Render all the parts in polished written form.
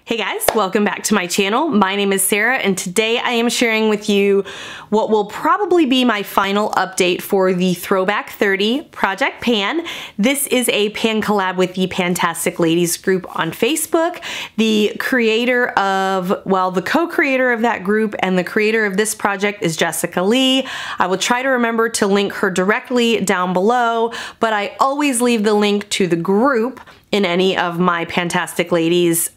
Hey guys, welcome back to my channel. My name is Sarah and today I am sharing with you what will probably be my final update for the Throwback 30 Project Pan. This is a pan collab with the Fantastic Ladies group on Facebook. The creator of, well, the co-creator of that group and the creator of this project is Jessica Lee. I will try to remember to link her directly down below, but I always leave the link to the group in any of my Fantastic Ladies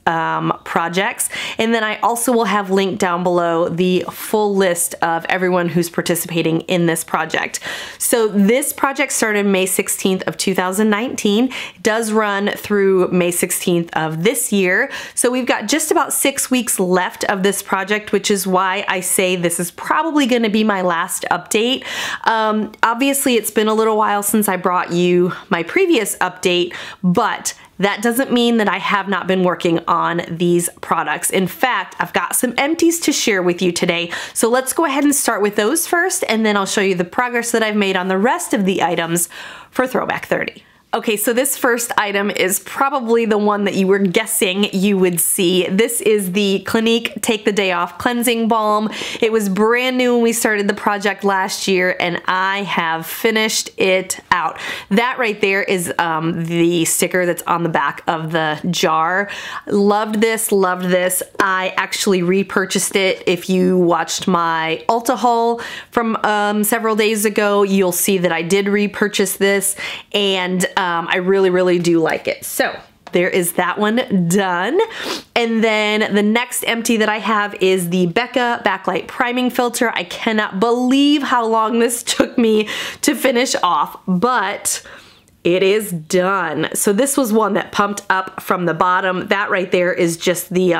projects. And then I also will have linked down below the full list of everyone who's participating in this project. So this project started May 16th of 2019. It does run through May 16th of this year. So we've got just about 6 weeks left of this project, which is why I say this is probably gonna be my last update. Obviously it's been a little while since I brought you my previous update, but that doesn't mean that I have not been working on these products. In fact, I've got some empties to share with you today. So let's go ahead and start with those first, and then I'll show you the progress that I've made on the rest of the items for Throwback 30. Okay, so this first item is probably the one that you were guessing you would see. This is the Clinique Take the Day Off Cleansing Balm. It was brand new when we started the project last year, and I have finished it out. That right there is the sticker that's on the back of the jar. Loved this, loved this. I actually repurchased it. If you watched my Ulta haul from several days ago, you'll see that I did repurchase this, and I really do like it. So there is that one done. And then the next empty that I have is the Becca Backlight Priming Filter. I cannot believe how long this took me to finish off, but it is done. So this was one that pumped up from the bottom. That right there is just the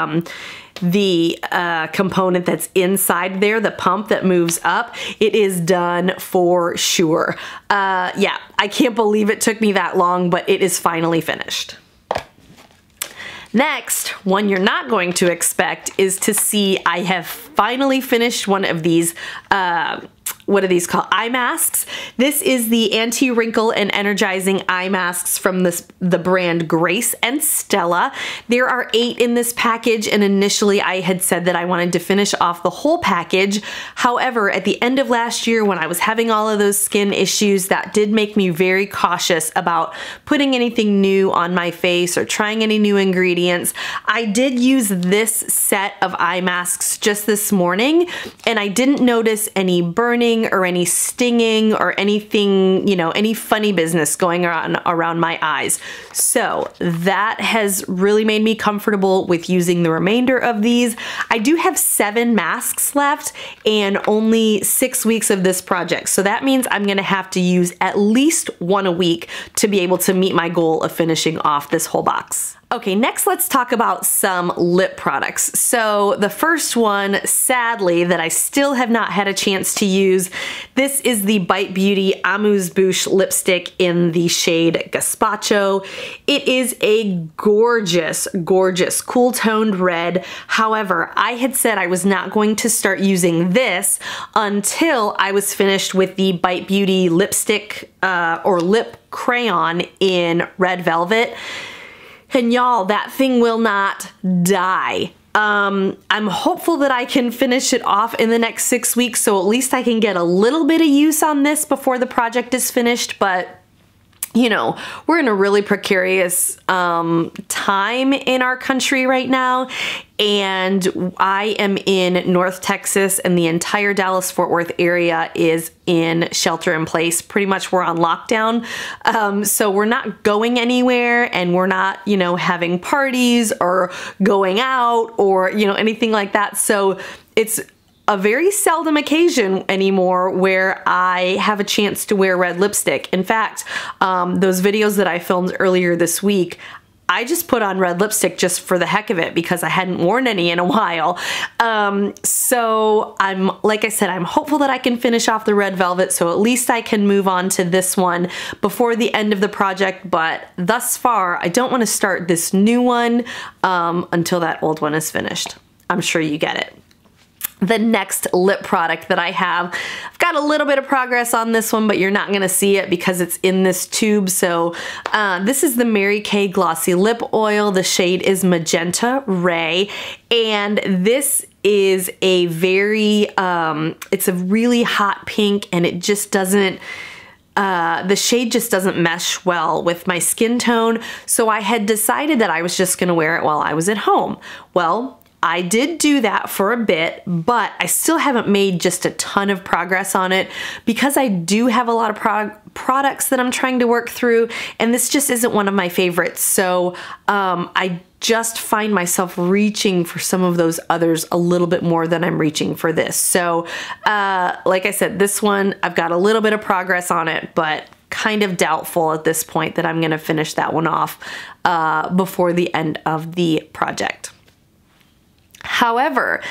component that's inside there, the pump that moves up. It is done for sure. Yeah, I can't believe it took me that long, but it is finally finished. Next, one you're not going to expect is to see I have finally finished one of these what are these called? Eye masks. This is the anti-wrinkle and energizing eye masks from the brand Grace and Stella. There are 8 in this package, and initially I had said that I wanted to finish off the whole package. However, at the end of last year when I was having all of those skin issues, that did make me very cautious about putting anything new on my face or trying any new ingredients. I did use this set of eye masks just this morning, and I didn't notice any burning or any stinging or anything, you know, any funny business going on around my eyes. So that has really made me comfortable with using the remainder of these. I do have 7 masks left and only 6 weeks of this project. So that means I'm gonna have to use at least one a week to be able to meet my goal of finishing off this whole box. Okay, next let's talk about some lip products. So the first one, sadly, that I still have not had a chance to use, this is the Bite Beauty Amuse Bouche lipstick in the shade Gazpacho. It is a gorgeous, gorgeous, cool toned red. However, I had said I was not going to start using this until I was finished with the Bite Beauty lipstick or lip crayon in Red Velvet. And y'all, that thing will not die. I'm hopeful that I can finish it off in the next 6 weeks, so at least I can get a little bit of use on this before the project is finished, but you know, we're in a really precarious time in our country right now, and I am in North Texas, and the entire Dallas-Fort Worth area is in shelter in place. Pretty much we're on lockdown, so we're not going anywhere, and we're not, you know, having parties or going out or, you know, anything like that. So it's a very seldom occasion anymore where I have a chance to wear red lipstick. In fact, those videos that I filmed earlier this week, I just put on red lipstick just for the heck of it because I hadn't worn any in a while. So like I said, I'm hopeful that I can finish off the Red Velvet, so at least I can move on to this one before the end of the project. But thus far, I don't want to start this new one until that old one is finished. I'm sure you get it. the next lip product that I have. I've got a little bit of progress on this one, but you're not gonna see it because it's in this tube. So this is the Mary Kay Glossy Lip Oil. The shade is Magenta Ray, and this is a very, it's a really hot pink, and it just doesn't, the shade just doesn't mesh well with my skin tone. So I had decided that I was just gonna wear it while I was at home. Well, I did do that for a bit, but I still haven't made just a ton of progress on it because I do have a lot of products that I'm trying to work through, and this just isn't one of my favorites. So I just find myself reaching for some of those others a little bit more than I'm reaching for this. So like I said, this one, I've got a little bit of progress on it, but kind of doubtful at this point that I'm gonna finish that one off before the end of the project. However,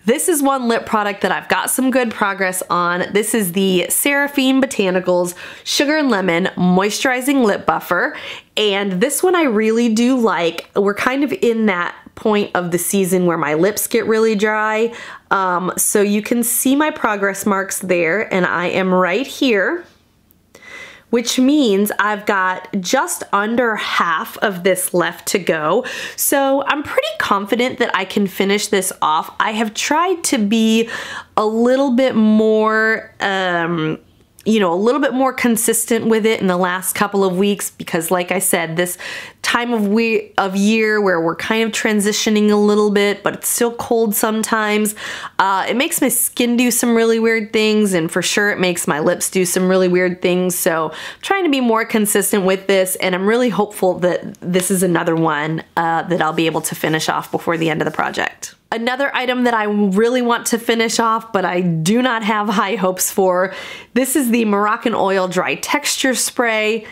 this is one lip product that I've got some good progress on. This is the Seraphine Botanicals Sugar and Lemon Moisturizing Lip Buffer. And this one I really do like. We're kind of in that point of the season where my lips get really dry. So you can see my progress marks there, and I am right here, which means I've got just under half of this left to go. So I'm pretty confident that I can finish this off. I have tried to be a little bit more, you know, a little bit more consistent with it in the last couple of weeks because, like I said, this time of year where we're kind of transitioning a little bit, but it's still cold sometimes. It makes my skin do some really weird things, and for sure it makes my lips do some really weird things. So I'm trying to be more consistent with this, and I'm really hopeful that this is another one that I'll be able to finish off before the end of the project. Another item that I really want to finish off, but I do not have high hopes for, this is the Moroccan Oil Dry Texture Spray.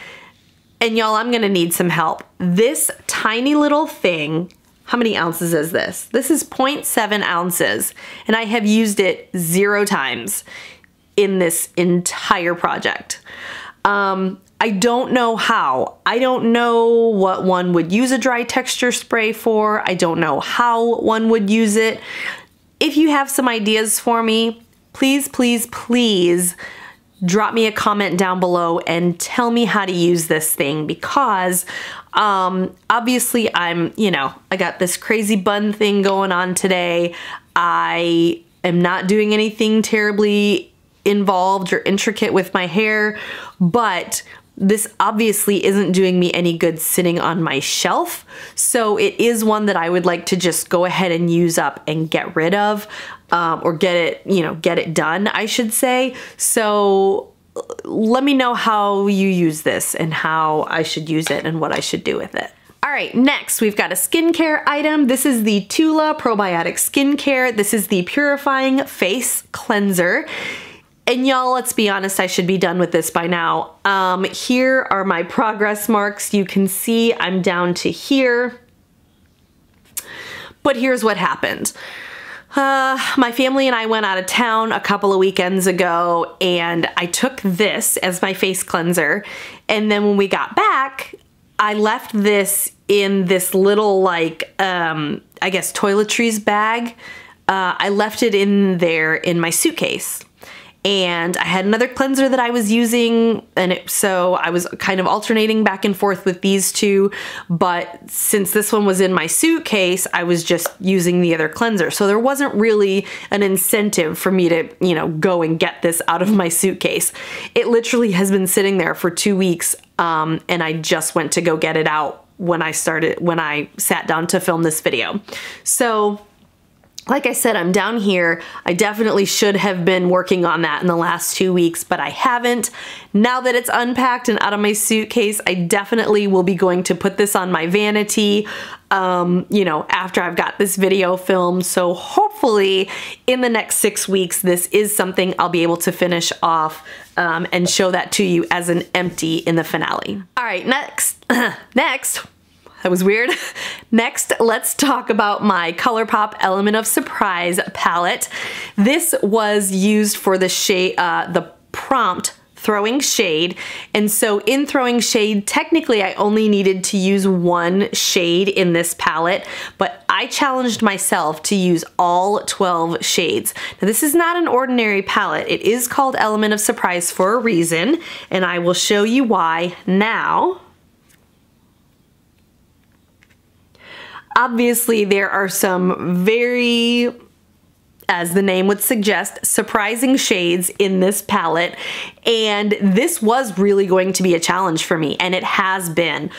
And y'all, I'm gonna need some help. This tiny little thing, how many ounces is this? This is 0.7 ounces, and I have used it 0 times in this entire project. I don't know how. I don't know what one would use a dry texture spray for. I don't know how one would use it. If you have some ideas for me, please, please, please drop me a comment down below and tell me how to use this thing, because obviously I got this crazy bun thing going on today. I am not doing anything terribly involved or intricate with my hair, but this obviously isn't doing me any good sitting on my shelf. So it is one that I would like to just go ahead and use up and get rid of, or get it done, I should say. So let me know how you use this and how I should use it and what I should do with it. All right, next we've got a skincare item. This is the Tula Probiotic Skincare. This is the Purifying Face Cleanser. And y'all, let's be honest, I should be done with this by now. Here are my progress marks. You can see I'm down to here. But here's what happened. My family and I went out of town a couple of weekends ago, and I took this as my face cleanser. And then when we got back, I left this in this little, like, I guess toiletries bag. I left it in there in my suitcase. And I had another cleanser that I was using, and so I was kind of alternating back and forth with these two, but since this one was in my suitcase, I was just using the other cleanser. So there wasn't really an incentive for me to, go and get this out of my suitcase. It literally has been sitting there for 2 weeks, and I just went to go get it out when I sat down to film this video. So like I said, I'm down here. I definitely should have been working on that in the last 2 weeks, but I haven't. Now that it's unpacked and out of my suitcase, I definitely will be going to put this on my vanity, after I've got this video filmed. So hopefully in the next 6 weeks, this is something I'll be able to finish off and show that to you as an empty in the finale. All right, next, that was weird. Next, let's talk about my ColourPop Element of Surprise palette. This was used for the shade, the prompt Throwing Shade. And so in Throwing Shade, technically I only needed to use one shade in this palette, but I challenged myself to use all 12 shades. Now this is not an ordinary palette. It is called Element of Surprise for a reason, and I will show you why now. Obviously, there are some very, as the name would suggest, surprising shades in this palette, and this was really going to be a challenge for me, and it has been.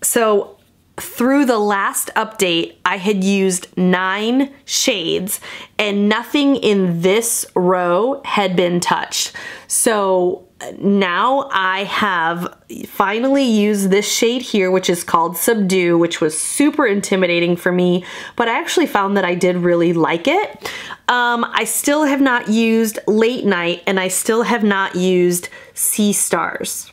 So through the last update, I had used 9 shades, and nothing in this row had been touched. So now I have finally used this shade here, which is called Subdue, which was super intimidating for me, but I actually found that I did really like it. I still have not used Late Night, and I still have not used Sea Stars.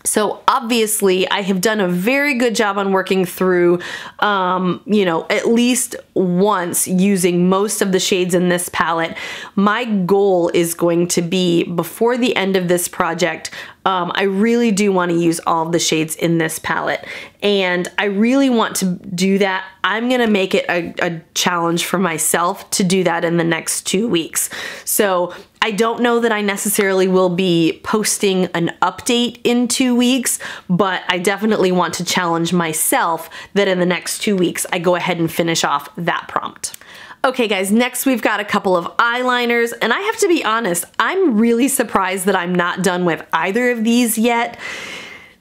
So obviously I have done a very good job on working through, you know, at least once using most of the shades in this palette. My goal is going to be, before the end of this project, I really do want to use all of the shades in this palette, and I really want to do that. I'm gonna make it a challenge for myself to do that in the next 2 weeks. So I don't know that I necessarily will be posting an update in 2 weeks, but I definitely want to challenge myself that in the next 2 weeks I go ahead and finish off that prompt. Okay guys, next we've got a couple of eyeliners, and I have to be honest, I'm really surprised that I'm not done with either of these yet.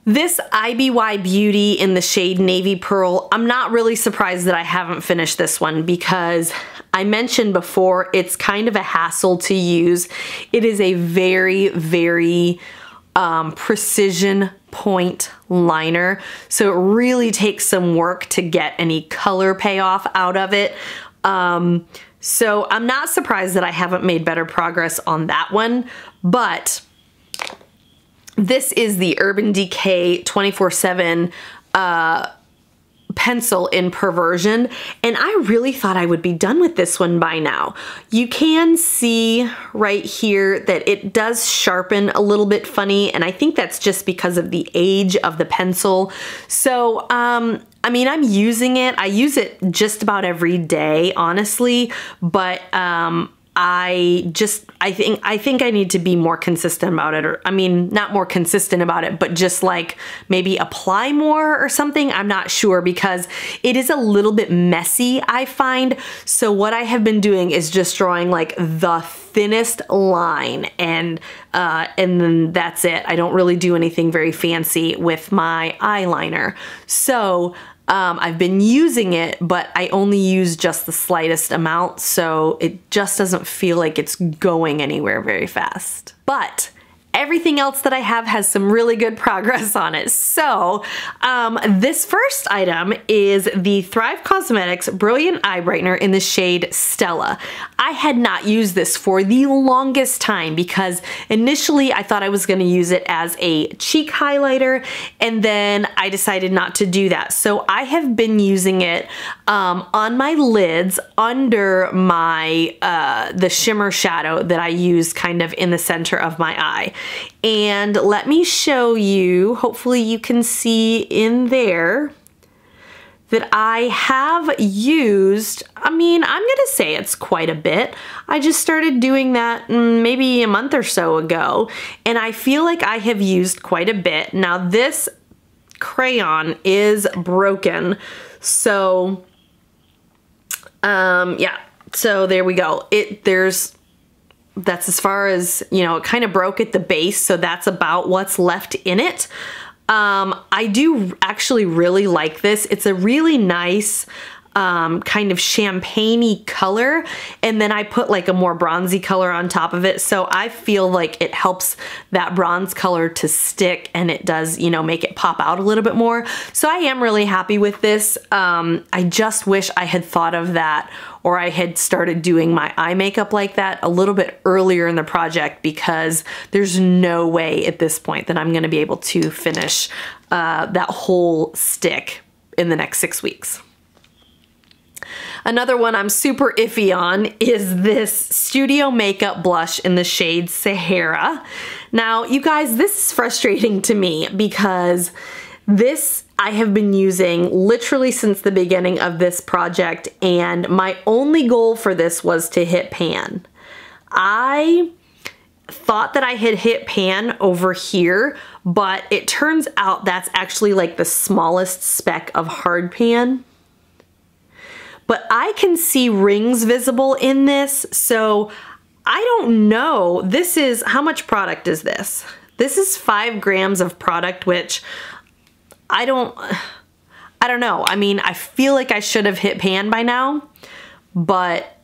This IBY Beauty in the shade Navy Pearl, I'm not really surprised that I haven't finished this one, because I mentioned before, it's kind of a hassle to use. It is a very, very precision point liner, so it really takes some work to get any color payoff out of it. So I'm not surprised that I haven't made better progress on that one, but this is the Urban Decay 24/7 pencil in Perversion, and I really thought I would be done with this one by now. You can see right here that it does sharpen a little bit funny, and I think that's just because of the age of the pencil. So I mean, I'm using it. I use it just about every day, honestly, but I think I need to be more consistent about it, or I mean, not more consistent about it, but just like maybe apply more or something. I'm not sure, because it is a little bit messy, I find. So what I have been doing is just drawing like the thinnest line, and then that's it. I don't really do anything very fancy with my eyeliner. So I've been using it, but I only use just the slightest amount, so it just doesn't feel like it's going anywhere very fast. But everything else that I have has some really good progress on it. So this first item is the Thrive Cosmetics Brilliant Eye Brightener in the shade Stella. I had not used this for the longest time, because initially I thought I was going to use it as a cheek highlighter, and then I decided not to do that. So I have been using it on my lids under my the shimmer shadow that I use kind of in the center of my eye. And let me show you, hopefully you can see in there that I have used, I mean, I'm gonna say it's quite a bit. I just started doing that maybe a month or so ago, and I feel like I have used quite a bit. Now this crayon is broken, so yeah, so there we go. That's as far as, you know, it kind of broke at the base, so that's about what's left in it. I do actually really like this. It's a really nice kind of champagne-y color, and then I put like a more bronzy color on top of it, so I feel like it helps that bronze color to stick, and it does, you know, make it pop out a little bit more. So I am really happy with this. I just wish I had thought of that, or I had started doing my eye makeup like that a little bit earlier in the project, because there's no way at this point that I'm gonna be able to finish that whole stick in the next 6 weeks. Another one I'm super iffy on is this Studio Makeup blush in the shade Sahara. Now, you guys, this is frustrating to me, because this I have been using literally since the beginning of this project, and my only goal for this was to hit pan. I thought that I had hit pan over here, but it turns out that's actually like the smallest speck of hard pan. But I can see rings visible in this, so I don't know. This is, how much product is this? This is 5 grams of product, which I don't know. I mean, I feel like I should have hit pan by now, but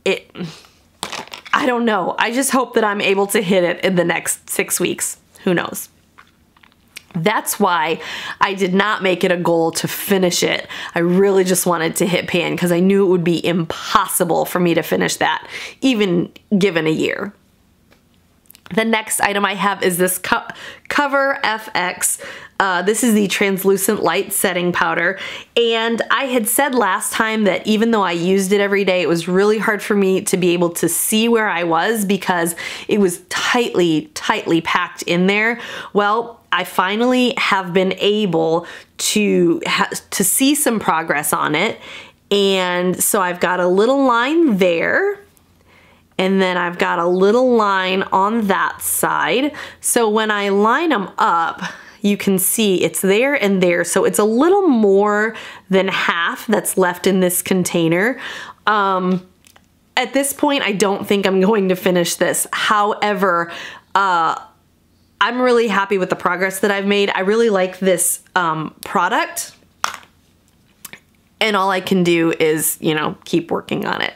I don't know. I just hope that I'm able to hit it in the next 6 weeks. Who knows? That's why I did not make it a goal to finish it. I really just wanted to hit pan because I knew it would be impossible for me to finish that, even given a year. The next item I have is this Cover FX. This is the translucent light setting powder, and I had said last time that even though I used it every day, it was really hard for me to be able to see where I was because it was tightly packed in there. Well, I finally have been able to see some progress on it, and so I've got a little line there. And then I've got a little line on that side. So when I line them up, you can see it's there and there. So it's a little more than half that's left in this container. At this point, I don't think I'm going to finish this. However, I'm really happy with the progress that I've made. I really like this product. And all I can do is, you know, keep working on it.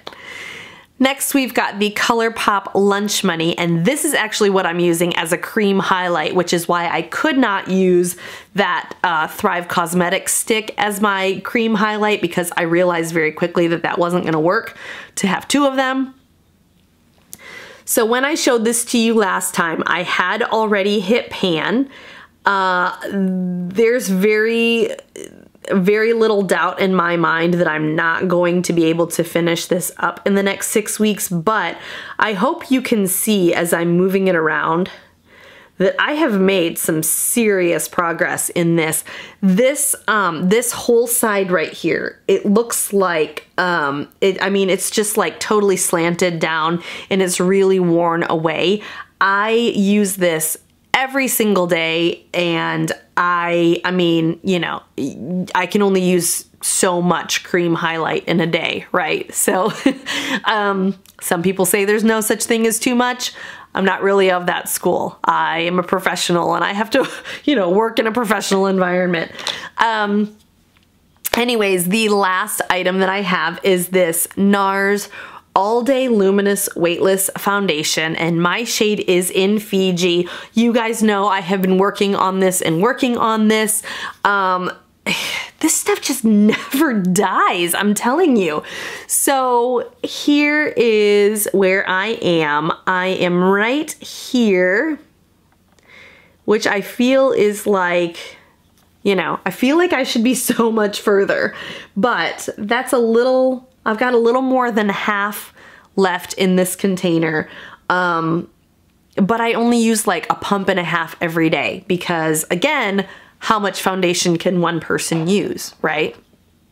Next, we've got the ColourPop Lunch Money, and this is actually what I'm using as a cream highlight, which is why I could not use that Thrive Cosmetics stick as my cream highlight, because I realized very quickly that that wasn't going to work to have 2 of them. So when I showed this to you last time, I had already hit pan. There's very little doubt in my mind that I'm not going to be able to finish this up in the next 6 weeks, but I hope you can see as I'm moving it around that I have made some serious progress in this. This whole side right here, it looks like, I mean, it's just like totally slanted down and it's really worn away. I use this every single day, and I mean, you know, I can only use so much cream highlight in a day, right? So some people say there's no such thing as too much. I'm not really of that school. I am a professional and I have to, you know, work in a professional environment. Anyways, the last item that I have is this NARS All Day Luminous Weightless Foundation, and my shade is in Fiji. You guys know I have been working on this and working on this. This stuff just never dies, I'm telling you. So here is where I am. I am right here, which I feel is like, you know, I feel like I should be so much further, but that's a little, I've got a little more than half left in this container. But I only use like a pump and a half every day because, again, how much foundation can one person use, right?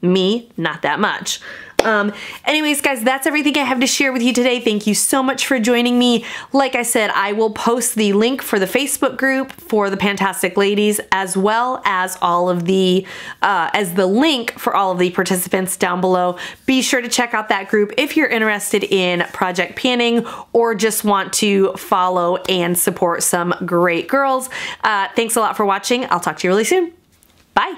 Me, not that much. Anyways, guys, that's everything I have to share with you today. Thank you so much for joining me. Like I said, I will post the link for the Facebook group for the Fantastic Ladies, as well as all of the, the link for all of the participants down below. Be sure to check out that group if you're interested in project panning or just want to follow and support some great girls. Thanks a lot for watching. I'll talk to you really soon. Bye.